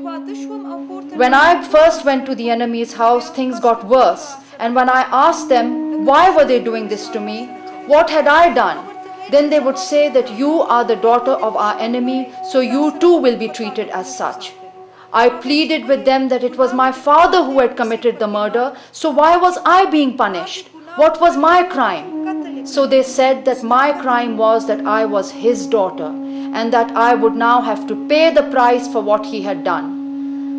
When I first went to the enemy's house, things got worse. And when I asked them, why were they doing this to me? What had I done? Then they would say that you are the daughter of our enemy, so you too will be treated as such. I pleaded with them that it was my father who had committed the murder, so why was I being punished? What was my crime? So they said that my crime was that I was his daughter, and that I would now have to pay the price for what he had done.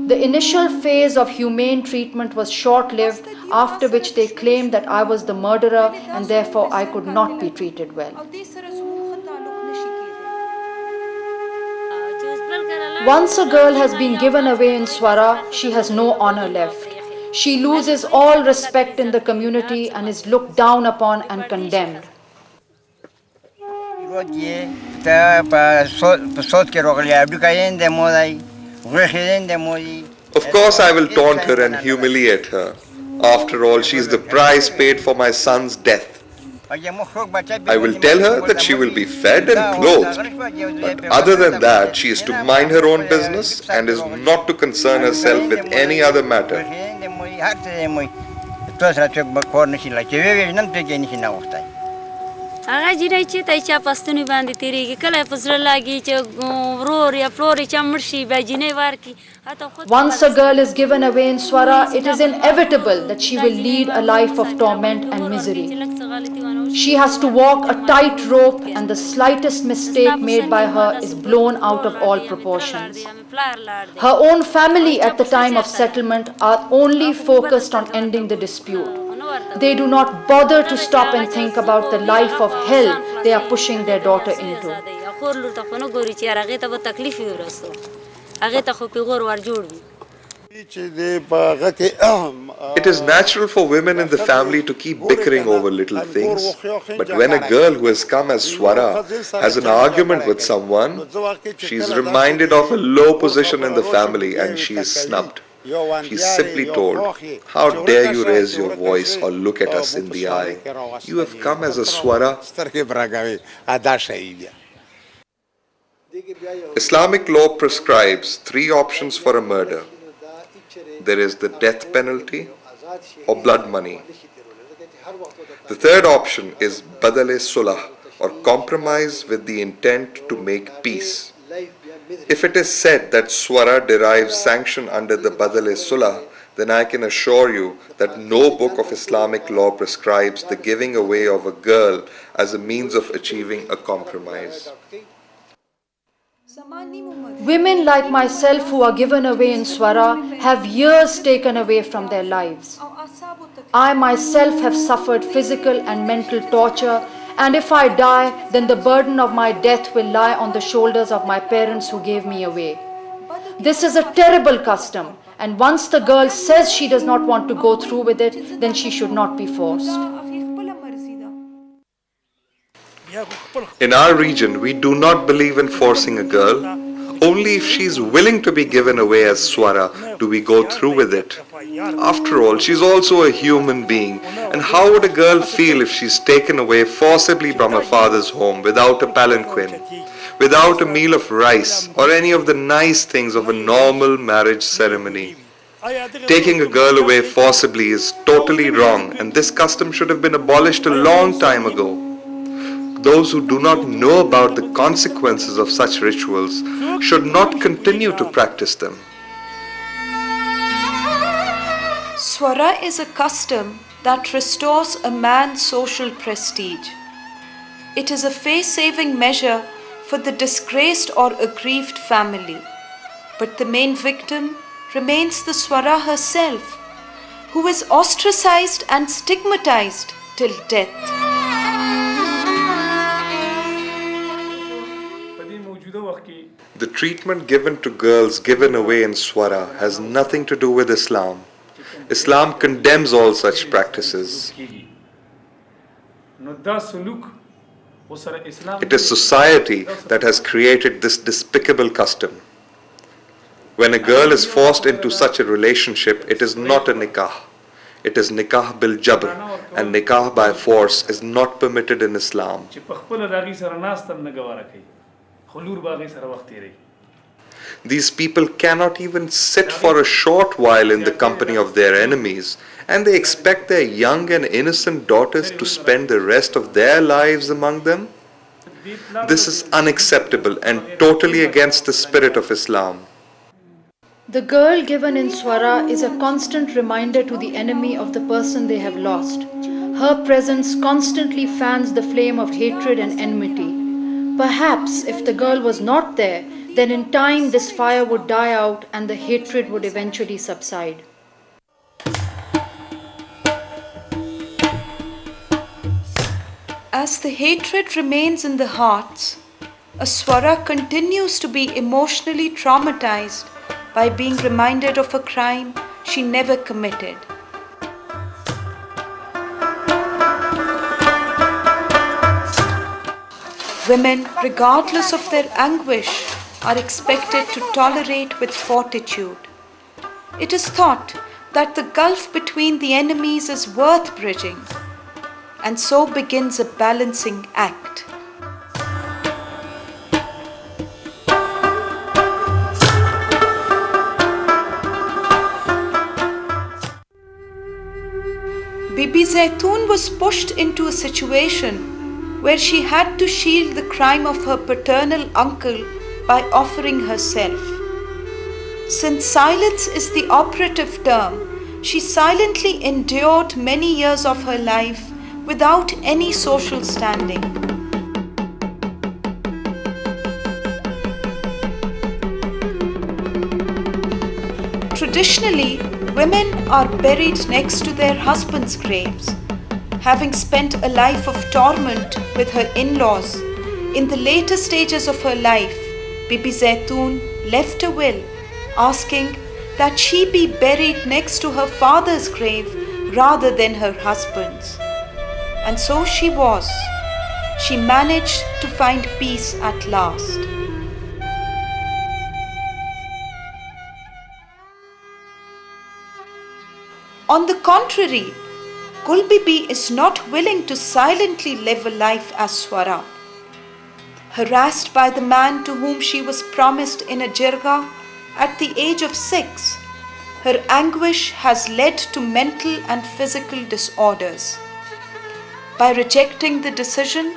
The initial phase of humane treatment was short-lived, after which they claimed that I was the murderer and therefore I could not be treated well. Once a girl has been given away in Swara, she has no honor left. She loses all respect in the community and is looked down upon and condemned. Of course I will taunt her and humiliate her. After all, she is the price paid for my son's death. I will tell her that she will be fed and clothed, but other than that, she is to mind her own business and is not to concern herself with any other matter. Once a girl is given away in Swara, it is inevitable that she will lead a life of torment and misery. She has to walk a tight rope, and the slightest mistake made by her is blown out of all proportions. Her own family at the time of settlement are only focused on ending the dispute. They do not bother to stop and think about the life of hell they are pushing their daughter into. It is natural for women in the family to keep bickering over little things, but when a girl who has come as Swara has an argument with someone, she is reminded of a low position in the family and she is snubbed. She is simply told, "How dare you raise your voice or look at us in the eye? You have come as a Swara." Islamic law prescribes 3 options for a murder. There is the death penalty or blood money. The third option is badal-e-sulah, or compromise with the intent to make peace. If it is said that Swara derives sanction under the badal-e-sulah, then I can assure you that no book of Islamic law prescribes the giving away of a girl as a means of achieving a compromise. Women like myself who are given away in Swara have years taken away from their lives. I myself have suffered physical and mental torture, and if I die, then the burden of my death will lie on the shoulders of my parents who gave me away. This is a terrible custom, and once the girl says she does not want to go through with it, then she should not be forced. In our region, we do not believe in forcing a girl. Only if she is willing to be given away as Swara do we go through with it. After all, she is also a human being, and how would a girl feel if she is taken away forcibly from her father's home without a palanquin, without a meal of rice or any of the nice things of a normal marriage ceremony? Taking a girl away forcibly is totally wrong, and this custom should have been abolished a long time ago. Those who do not know about the consequences of such rituals should not continue to practice them. Swara is a custom that restores a man's social prestige. It is a face-saving measure for the disgraced or aggrieved family. But the main victim remains the Swara herself, who is ostracized and stigmatized till death. The treatment given to girls given away in Swara has nothing to do with Islam. Islam condemns all such practices. It is society that has created this despicable custom. When a girl is forced into such a relationship, it is not a nikah. It is nikah bil jabr, and nikah by force is not permitted in Islam. These people cannot even sit for a short while in the company of their enemies, and they expect their young and innocent daughters to spend the rest of their lives among them? This is unacceptable and totally against the spirit of Islam. The girl given in Swara is a constant reminder to the enemy of the person they have lost. Her presence constantly fans the flame of hatred and enmity. Perhaps if the girl was not there, then in time this fire would die out and the hatred would eventually subside. As the hatred remains in the hearts, a Swara continues to be emotionally traumatized by being reminded of a crime she never committed. Women, regardless of their anguish, are expected to tolerate with fortitude. It is thought that the gulf between the enemies is worth bridging, and so begins a balancing act. Bibi Zaitoon was pushed into a situation where she had to shield the crime of her paternal uncle by offering herself. Since silence is the operative term, she silently endured many years of her life without any social standing. Traditionally, women are buried next to their husbands' graves. Having spent a life of torment with her in-laws, in the later stages of her life, Bibi Zaitoon left a will asking that she be buried next to her father's grave rather than her husband's. And so she was. She managed to find peace at last. On the contrary, Gul Bibi is not willing to silently live a life as Swara. Harassed by the man to whom she was promised in a jirga at the age of 6, her anguish has led to mental and physical disorders. By rejecting the decision,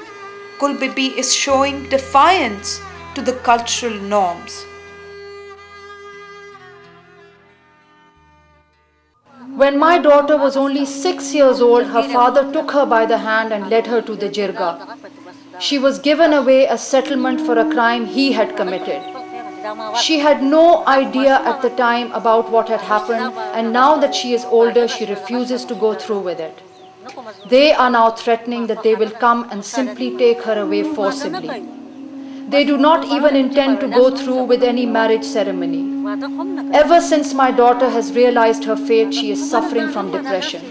Gul Bibi is showing defiance to the cultural norms. When my daughter was only 6 years old, her father took her by the hand and led her to the jirga. She was given away as settlement for a crime he had committed. She had no idea at the time about what had happened, and now that she is older, she refuses to go through with it. They are now threatening that they will come and simply take her away forcibly. They do not even intend to go through with any marriage ceremony. Ever since my daughter has realized her fate, she is suffering from depression.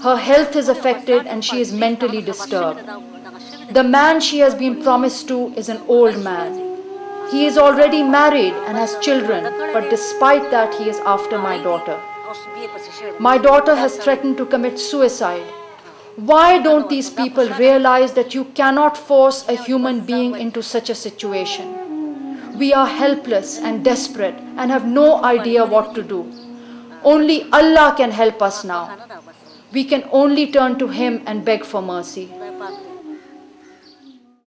Her health is affected and she is mentally disturbed. The man she has been promised to is an old man. He is already married and has children, but despite that, he is after my daughter. My daughter has threatened to commit suicide. Why don't these people realize that you cannot force a human being into such a situation? We are helpless and desperate and have no idea what to do. Only Allah can help us now. We can only turn to Him and beg for mercy.